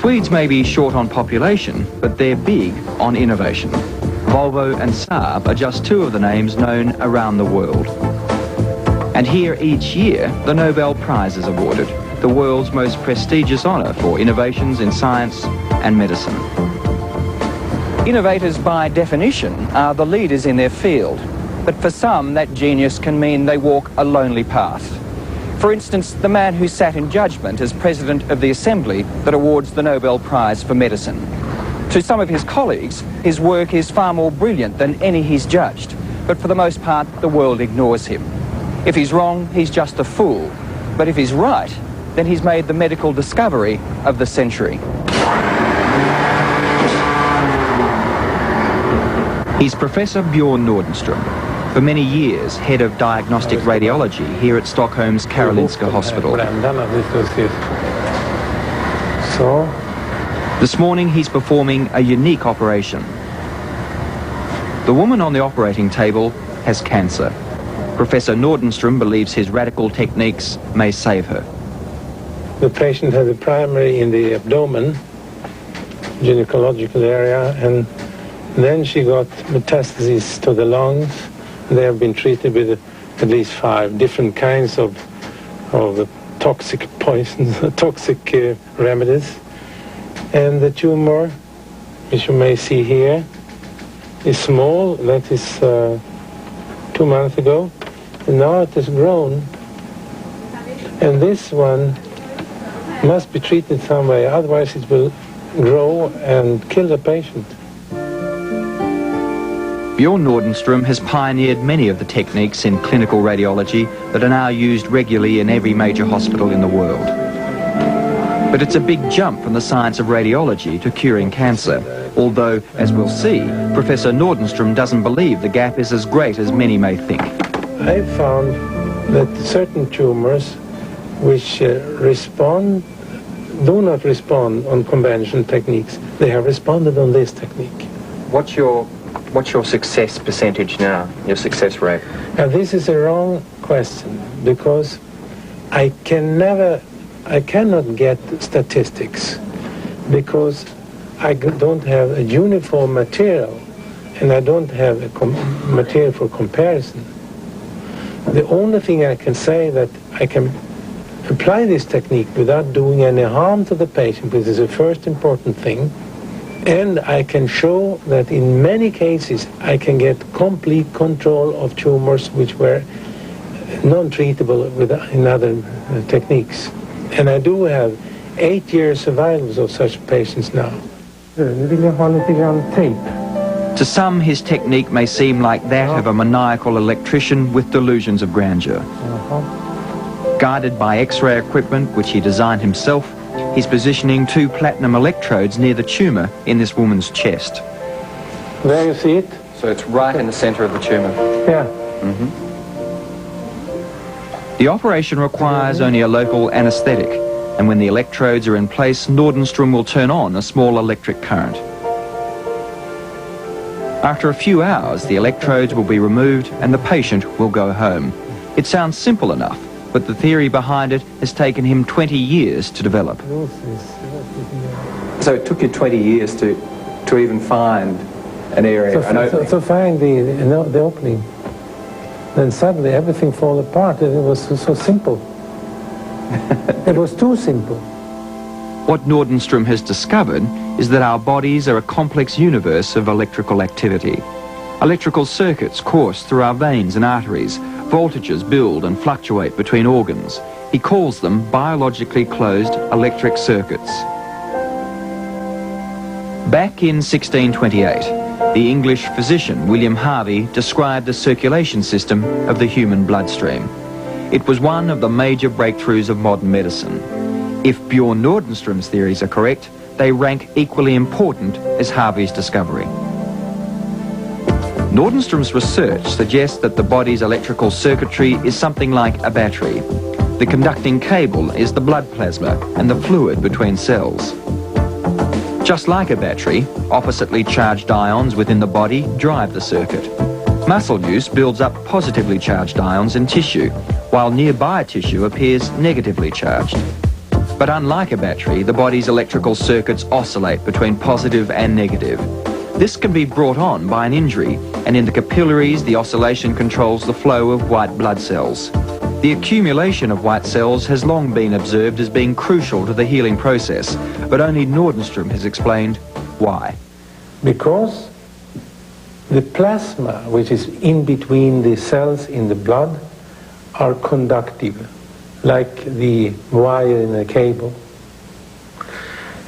Swedes may be short on population, but they're big on innovation. Volvo and Saab are just two of the names known around the world. And here each year, the Nobel Prize is awarded, the world's most prestigious honour for innovations in science and medicine. Innovators, by definition, are the leaders in their field. But for some, that genius can mean they walk a lonely path. For instance, the man who sat in judgment as president of the assembly that awards the Nobel Prize for medicine. To some of his colleagues, his work is far more brilliant than any he's judged, but for the most part, the world ignores him. If he's wrong, he's just a fool. But if he's right, then he's made the medical discovery of the century. He's Professor Bjorn Nordenstrom, for many years head of diagnostic radiology here at Stockholm's Karolinska Hospital. This morning he's performing a unique operation. The woman on the operating table has cancer. Professor Nordenstrom believes his radical techniques may save her. The patient had a primary in the abdomen, gynecological area, and then she got metastases to the lungs. They have been treated with at least 5 different kinds of toxic poisons, toxic remedies. And the tumor, which you may see here, is small. That is 2 months ago. And now it has grown. And this one must be treated some way, otherwise it will grow and kill the patient. Bjorn Nordenstrom has pioneered many of the techniques in clinical radiology that are now used regularly in every major hospital in the world. But it's a big jump from the science of radiology to curing cancer, although, as we'll see, Professor Nordenstrom doesn't believe the gap is as great as many may think. I found that certain tumors which do not respond on conventional techniques, they have responded on this technique. What's your success percentage now, your success rate? Now this is a wrong question, because I cannot get statistics, because I don't have a uniform material and I don't have a material for comparison. The only thing I can say that I can apply this technique without doing any harm to the patient, which is the first important thing. And I can show that in many cases I can get complete control of tumors which were non-treatable in other techniques. And I do have 8-year survivals of such patients now. To some, his technique may seem like that of a maniacal electrician with delusions of grandeur. Guided by X-ray equipment which he designed himself, he's positioning 2 platinum electrodes near the tumour in this woman's chest. There you see it? So it's right in the centre of the tumour? Yeah. Mm-hmm. The operation requires only a local anaesthetic, and when the electrodes are in place, Nordenstrom will turn on a small electric current. After a few hours, the electrodes will be removed and the patient will go home. It sounds simple enough, but the theory behind it has taken him 20 years to develop. So it took you 20 years to even find an area, an opening? To find the opening. Then suddenly everything fall apart, and it was so simple. It was too simple. What Nordenstrom has discovered is that our bodies are a complex universe of electrical activity. Electrical circuits course through our veins and arteries. Voltages build and fluctuate between organs. He calls them biologically closed electric circuits. Back in 1628, the English physician William Harvey described the circulation system of the human bloodstream. It was one of the major breakthroughs of modern medicine. If Bjorn Nordenstrom's theories are correct, they rank equally important as Harvey's discovery. Nordenstrom's research suggests that the body's electrical circuitry is something like a battery. The conducting cable is the blood plasma and the fluid between cells. Just like a battery, oppositely charged ions within the body drive the circuit. Muscle use builds up positively charged ions in tissue, while nearby tissue appears negatively charged. But unlike a battery, the body's electrical circuits oscillate between positive and negative. This can be brought on by an injury, and in the capillaries, the oscillation controls the flow of white blood cells. The accumulation of white cells has long been observed as being crucial to the healing process, but only Nordenstrom has explained why. Because the plasma, which is in between the cells in the blood, are conductive, like the wire in a cable.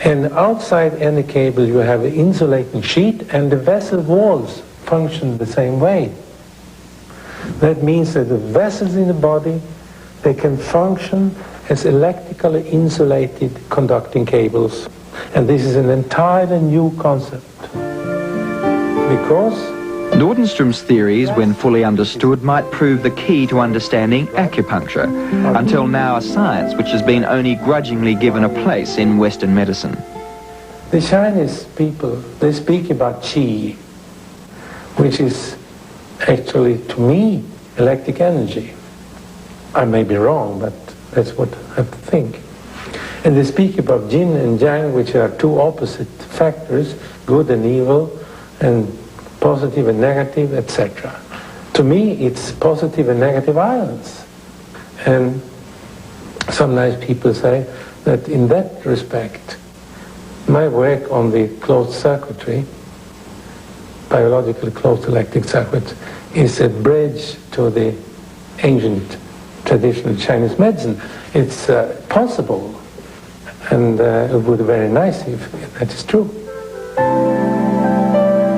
And outside any cable you have an insulating sheet, and the vessel walls function the same way. That means that the vessels in the body, they can function as electrically insulated conducting cables. And this is an entirely new concept. Because Nordenstrom's theories, when fully understood, might prove the key to understanding acupuncture, until now a science which has been only grudgingly given a place in Western medicine. the Chinese people, they speak about qi, which is actually, to me, electric energy. I may be wrong, but that's what I think. And they speak about yin and yang, which are two opposite factors, good and evil, and positive and negative, etc. To me, it's positive and negative ions. And some nice people say that in that respect, my work on the closed circuitry, biologically closed electric circuits, is a bridge to the ancient traditional Chinese medicine. It's possible, and it would be very nice if that is true.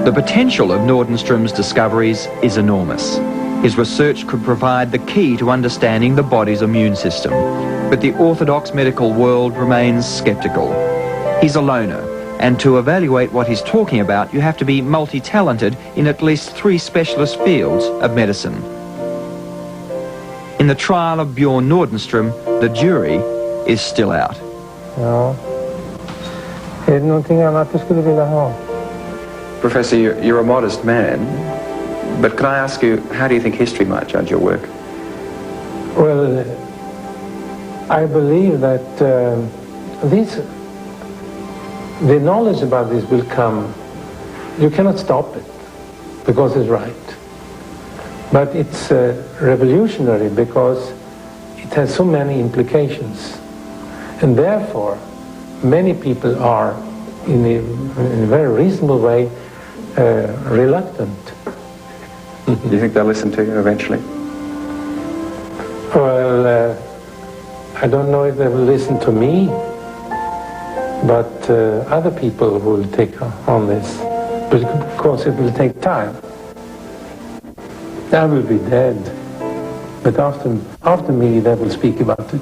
The potential of Nordenstrom's discoveries is enormous. His research could provide the key to understanding the body's immune system, but the orthodox medical world remains skeptical. He's a loner, and to evaluate what he's talking about, you have to be multi-talented in at least 3 specialist fields of medicine. In the trial of Bjorn Nordenstrom, the jury is still out. Ja. Är det någonting annat du skulle vilja ha? Professor, you're a modest man, but could I ask you, how do you think history might judge your work? Well, I believe that the knowledge about this will come. You cannot stop it, because it's right. But it's revolutionary because it has so many implications. And therefore, many people are, in a very reasonable way, reluctant. Do you think they'll listen to you eventually? Well, I don't know if they will listen to me, but other people will take on this. But of course it will take time. I will be dead, but after me they will speak about it.